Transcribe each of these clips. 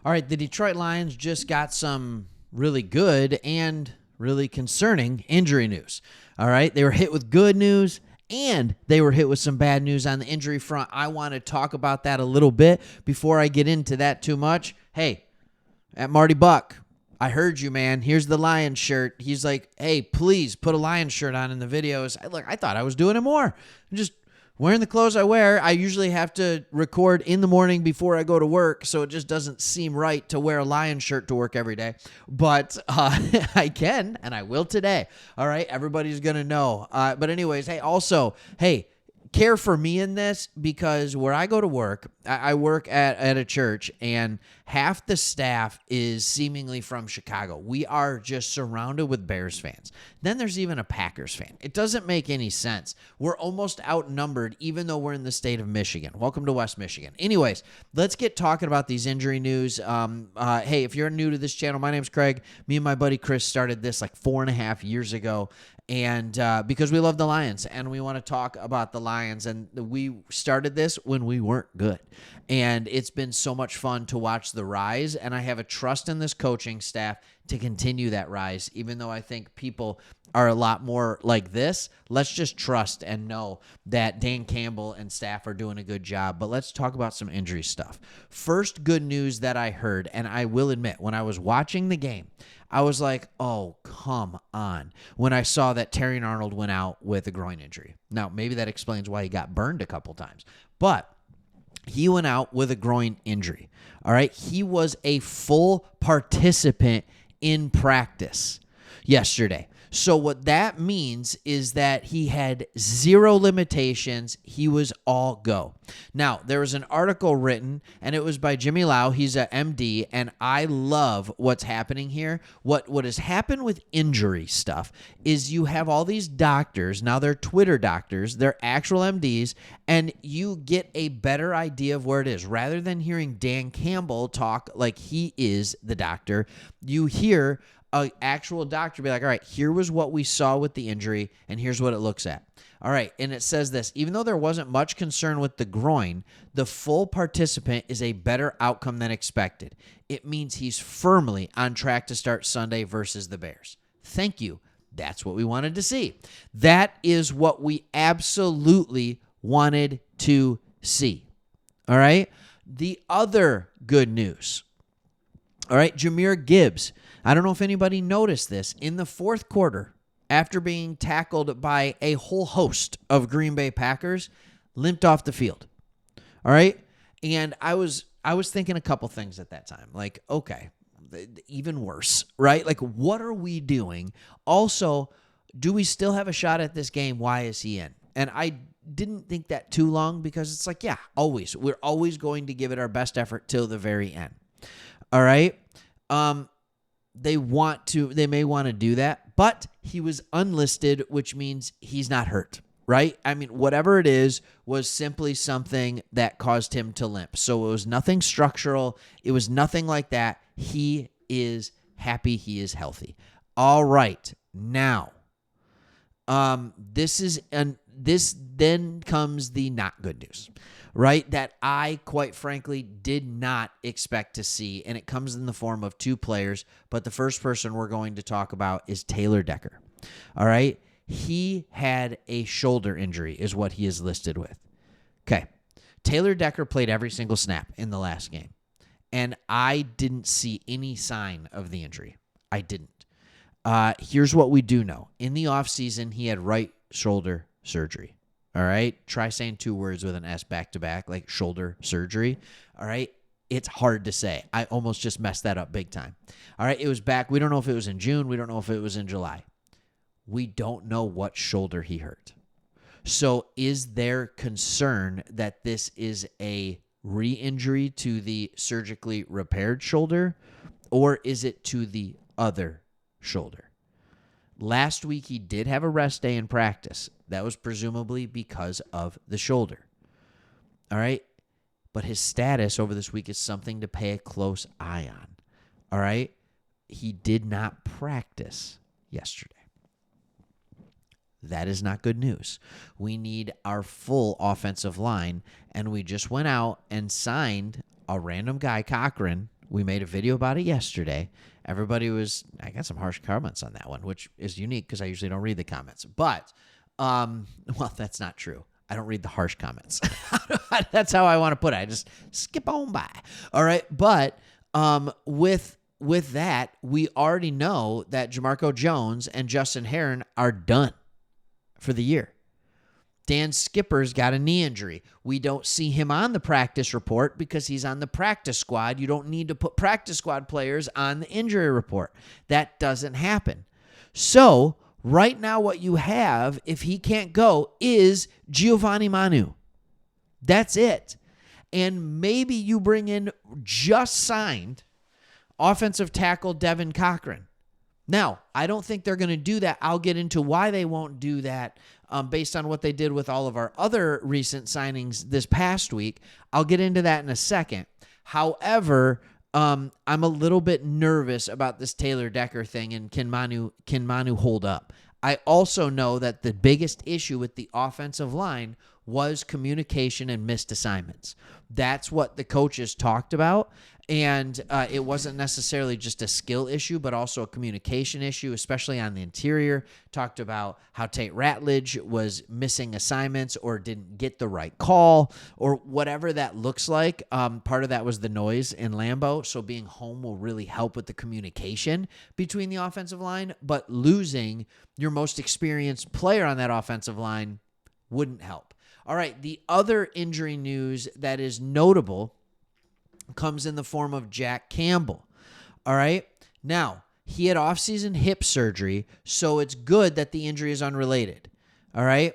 All right, the Detroit Lions just got some really good and really concerning injury news. All right, they were hit with good news and they were hit with some bad news on the injury front. I want to talk about that a little bit before I get into that too much. Hey, at Marty Buck, I heard you, man. Here's the Lions shirt. He's like, hey, please put a Lions shirt on in the videos. I thought I was doing it more. I'm just wearing the clothes I wear. I usually have to record in the morning before I go to work, so it just doesn't seem right to wear a Lions shirt to work every day. But I can, and I will today. All right, everybody's going to know. But anyways, hey, care for me in this, because where I go to work, I work at a church, and half the staff is seemingly from Chicago. We are just surrounded with Bears fans. Then there's even a Packers fan. It doesn't make any sense. We're almost outnumbered, even though we're in the state of Michigan. Welcome to West Michigan. Anyways, let's get talking about these injury news. Hey, if you're new to this channel, my name's Craig. Me and my buddy Chris started this like 4.5 years ago. And because we love the Lions and we want to talk about the Lions, and we started this when we weren't good. And it's been so much fun to watch the rise, and I have a trust in this coaching staff to continue that rise, even though I think people are a lot more like this. Let's just trust and know that Dan Campbell and staff are doing a good job. But let's talk about some injury stuff. First good news that I heard, and I will admit, when I was watching the game, I was like, oh, come on, when I saw that Terrion Arnold went out with a groin injury. Now, maybe that explains why he got burned a couple times. But he went out with a groin injury. All right. He was a full participant in practice yesterday. So what that means is that he had zero limitations. He was all go. Now, there was an article written, and it was by Jimmy Lau. He's a MD, and I love what's happening here. What has happened with injury stuff is you have all these doctors. Now they're Twitter doctors. They're actual MDs, and you get a better idea of where it is. Rather than hearing Dan Campbell talk like he is the doctor, you hear an actual doctor be like, all right, here was what we saw with the injury, and here's what it looks at. All right, and it says this: even though there wasn't much concern with the groin, the full participant is a better outcome than expected. It means he's firmly on track to start Sunday versus the Bears. Thank you. That's what we wanted to see. That is what we absolutely wanted to see. All right, the other good news. All right, Jahmyr Gibbs. I don't know if anybody noticed this. In the fourth quarter, after being tackled by a whole host of Green Bay Packers, limped off the field. All right? And I was thinking a couple things at that time. Like, okay, even worse, right? Like, what are we doing? Also, do we still have a shot at this game? Why is he in? And I didn't think that too long, because it's like, yeah, always. We're always going to give it our best effort till the very end. All right? They may want to do that, but he was unlisted, which means he's not hurt, right? I mean, whatever it is was simply something that caused him to limp. So it was nothing structural. It was nothing like that. He is happy. He is healthy. All right. Now, this then comes the not good news, right? That I, quite frankly, did not expect to see. And it comes in the form of two players. But the first person we're going to talk about is Taylor Decker. All right. He had a shoulder injury is what he is listed with. Okay. Taylor Decker played every single snap in the last game. And I didn't see any sign of the injury. I didn't. Here's what we do know. In the offseason, he had right shoulder surgery. All right. Try saying two words with an S back to back, like shoulder surgery. All right. It's hard to say. I almost just messed that up big time. All right. It was back. We don't know if it was in June. We don't know if it was in July. We don't know what shoulder he hurt. So is there concern that this is a re-injury to the surgically repaired shoulder, or is it to the other shoulder? Last week, he did have a rest day in practice. That was presumably because of the shoulder. All right? But his status over this week is something to pay a close eye on. All right? He did not practice yesterday. That is not good news. We need our full offensive line, and we just went out and signed a random guy, Cochran, We made a video about it yesterday. I got some harsh comments on that one, which is unique because I usually don't read the comments. But, well, that's not true. I don't read the harsh comments. That's how I want to put it. I just skip on by. All right. But with that, we already know that Jamarco Jones and Justin Herron are done for the year. Dan Skipper's got a knee injury. We don't see him on the practice report because he's on the practice squad. You don't need to put practice squad players on the injury report. That doesn't happen. So right now what you have, if he can't go, is Giovanni Manu. That's it. And maybe you bring in just signed offensive tackle Devin Cochran. Now, I don't think they're going to do that. I'll get into why they won't do that based on what they did with all of our other recent signings this past week. I'll get into that in a second. However, I'm a little bit nervous about this Taylor Decker thing and can Manu hold up? I also know that the biggest issue with the offensive line was communication and missed assignments. That's what the coaches talked about. And it wasn't necessarily just a skill issue, but also a communication issue, especially on the interior. Talked about how Tate Ratledge was missing assignments or didn't get the right call or whatever that looks like. Part of that was the noise in Lambeau. So being home will really help with the communication between the offensive line, but losing your most experienced player on that offensive line wouldn't help. All right, the other injury news that is notable comes in the form of Jack Campbell. All right. Now, he had off-season hip surgery, so it's good that the injury is unrelated. All right.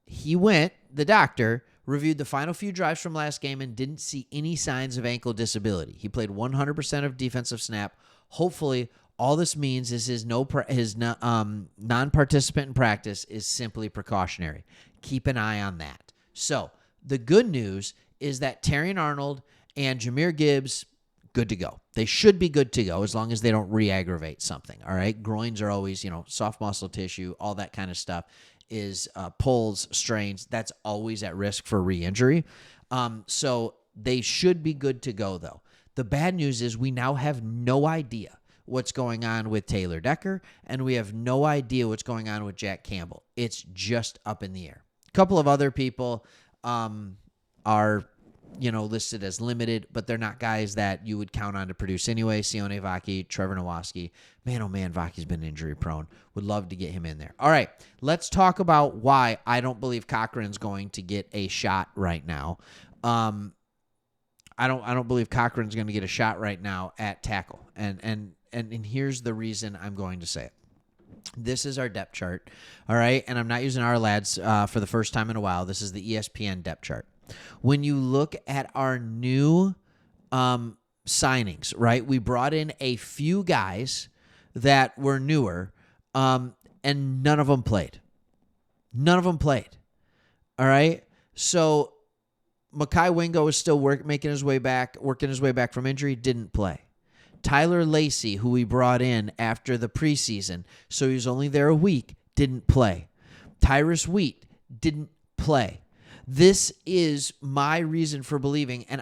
The doctor reviewed the final few drives from last game and didn't see any signs of ankle disability. He played 100% of defensive snap. Hopefully, all this means is his non-participant in practice is simply precautionary. Keep an eye on that. So, the good news is that Terrion Arnold and Jahmyr Gibbs, good to go. They should be good to go as long as they don't re-aggravate something, all right? Groins are always, soft muscle tissue, all that kind of stuff is pulls, strains. That's always at risk for re-injury. So they should be good to go, though. The bad news is we now have no idea what's going on with Taylor Decker, and we have no idea what's going on with Jack Campbell. It's just up in the air. A couple of other people are listed as limited, but they're not guys that you would count on to produce anyway. Sione Vaki, Trevor Nowaski. Man, oh man, Vaki's been injury prone. Would love to get him in there. All right, let's talk about why I don't believe Cochran's going to get a shot right now. I don't believe Cochran's going to get a shot right now at tackle. And here's the reason I'm going to say it. This is our depth chart, all right? And I'm not using our lads for the first time in a while. This is the ESPN depth chart. When you look at our new signings, right, we brought in a few guys that were newer, and none of them played. None of them played, all right? So Mekhi Wingo is still working his way back from injury, didn't play. Tyler Lacey, who we brought in after the preseason, so he was only there a week, didn't play. Tyrus Wheat didn't play. This is my reason for believing, and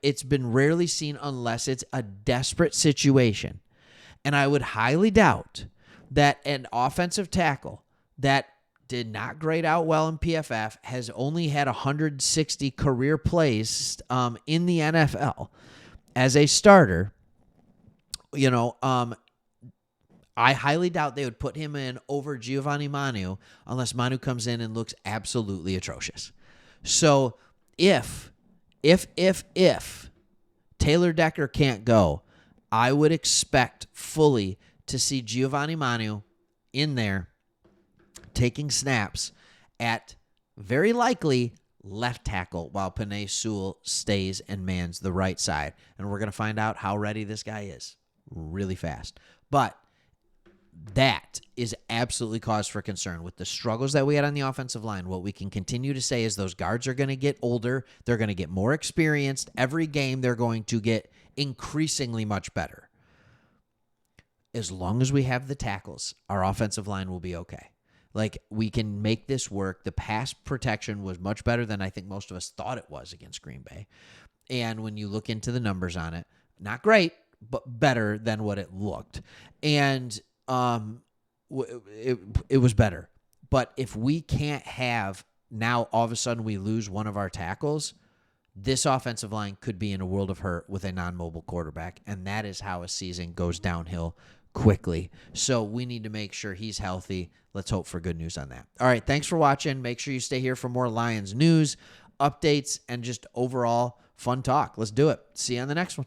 it's been rarely seen unless it's a desperate situation. And I would highly doubt that an offensive tackle that did not grade out well in PFF, has only had 160 career plays in the NFL as a starter, I highly doubt they would put him in over Giovanni Manu unless Manu comes in and looks absolutely atrocious. So if Taylor Decker can't go, I would expect fully to see Giovanni Manu in there taking snaps at very likely left tackle while Penei Sewell stays and mans the right side. And we're going to find out how ready this guy is really fast. But that is absolutely cause for concern with the struggles that we had on the offensive line. What we can continue to say is those guards are going to get older. They're going to get more experienced. Every game they're going to get increasingly much better. As long as we have the tackles, our offensive line will be okay. Like, we can make this work. The pass protection was much better than I think most of us thought it was against Green Bay. And when you look into the numbers on it, Not great, but better than what it looked. And it was better. But if we can't have, now all of a sudden we lose one of our tackles, this offensive line could be in a world of hurt with a non-mobile quarterback, and that is how a season goes downhill quickly. So we need to make sure he's healthy. Let's hope for good news on that. All right, thanks for watching. Make sure you stay here for more Lions news, updates, and just overall fun talk. Let's do it. See you on the next one.